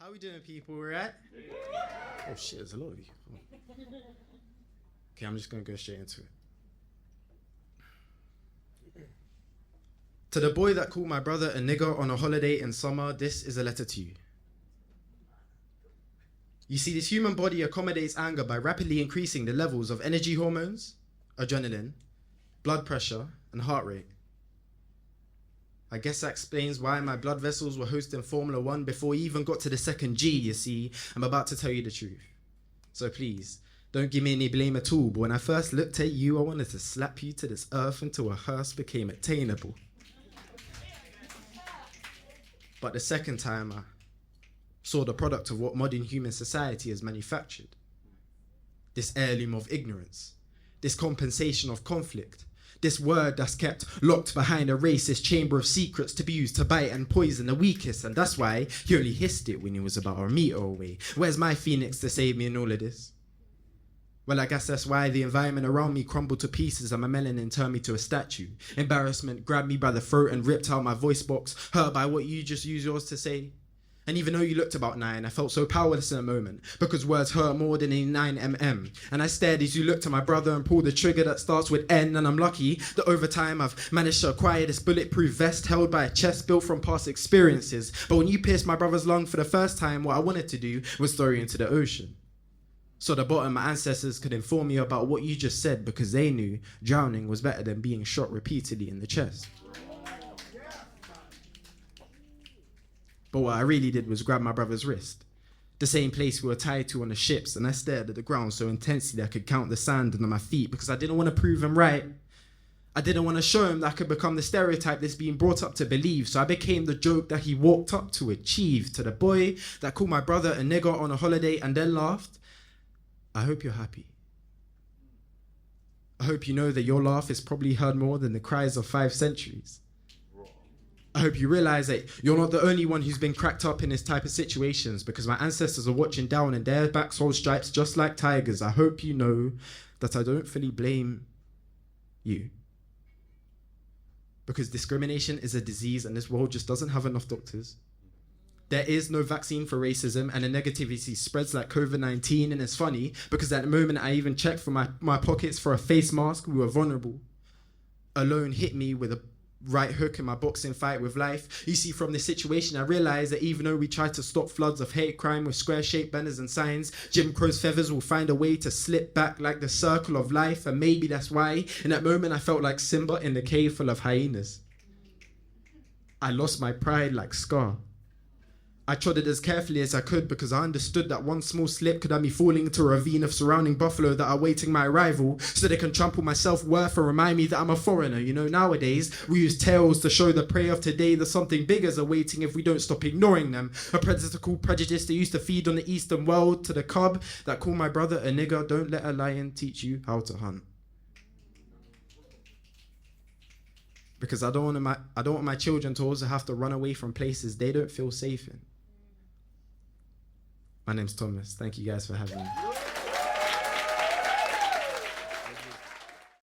How we doing, people, right? Oh shit, there's a lot of you. Okay, I'm just gonna go straight into it. To the boy that called my brother a nigger on a holiday in summer, this is a letter to you. You see, this human body accommodates anger by rapidly increasing the levels of energy hormones, adrenaline, blood pressure, and heart rate. I guess that explains why my blood vessels were hosting Formula 1 before we even got to the second G, you see. I'm about to tell you the truth. So please, don't give me any blame at all, but when I first looked at you, I wanted to slap you to this earth until a hearse became attainable. But the second time, I saw the product of what modern human society has manufactured. This heirloom of ignorance, this compensation of conflict, this word that's kept locked behind a racist chamber of secrets to be used to bite and poison the weakest, and that's why he only hissed it when he was about a meter away. Where's my phoenix to save me in all of this? Well, I guess that's why the environment around me crumbled to pieces and my melanin turned me to a statue. Embarrassment grabbed me by the throat and ripped out my voice box, hurt by what you just used yours to say. And even though you looked about 9, I felt so powerless in a moment, because words hurt more than a 9mm. And I stared as you looked at my brother and pulled the trigger that starts with N, and I'm lucky that over time I've managed to acquire this bulletproof vest held by a chest built from past experiences. But when you pierced my brother's lung for the first time, what I wanted to do was throw you into the ocean. So the bottom, my ancestors could inform me about what you just said, because they knew drowning was better than being shot repeatedly in the chest. But what I really did was grab my brother's wrist, the same place we were tied to on the ships, and I stared at the ground so intensely that I could count the sand under my feet, because I didn't want to prove him right. I didn't want to show him that I could become the stereotype that's being brought up to believe, so I became the joke that he walked up to achieve. To the boy that called my brother a nigger on a holiday and then laughed, I hope you're happy. I hope you know that your laugh is probably heard more than the cries of 5 centuries. I hope you realize that you're not the only one who's been cracked up in this type of situations, because my ancestors are watching down and their backs hold stripes just like tigers. I hope you know that I don't fully blame you, because discrimination is a disease and this world just doesn't have enough doctors. There is no vaccine for racism, and the negativity spreads like COVID-19, and it's funny because at the moment I even checked for my pockets for a face mask. We were vulnerable. Alone hit me with a right hook in my boxing fight with life. You see, from this situation, I realized that even though we try to stop floods of hate crime with square-shaped banners and signs, Jim Crow's feathers will find a way to slip back like the circle of life, and maybe that's why, in that moment, I felt like Simba in the cave full of hyenas. I lost my pride like Scar. I trod it as carefully as I could, because I understood that one small slip could have me falling into a ravine of surrounding buffalo that are waiting my arrival so they can trample my self-worth and remind me that I'm a foreigner. You know, nowadays, we use tales to show the prey of today that something bigger is awaiting if we don't stop ignoring them. A predator called prejudice that used to feed on the Eastern world, to the cub that called my brother a nigger. Don't let a lion teach you how to hunt. Because I don't want my children to also have to run away from places they don't feel safe in. My name's Thomas. Thank you guys for having me.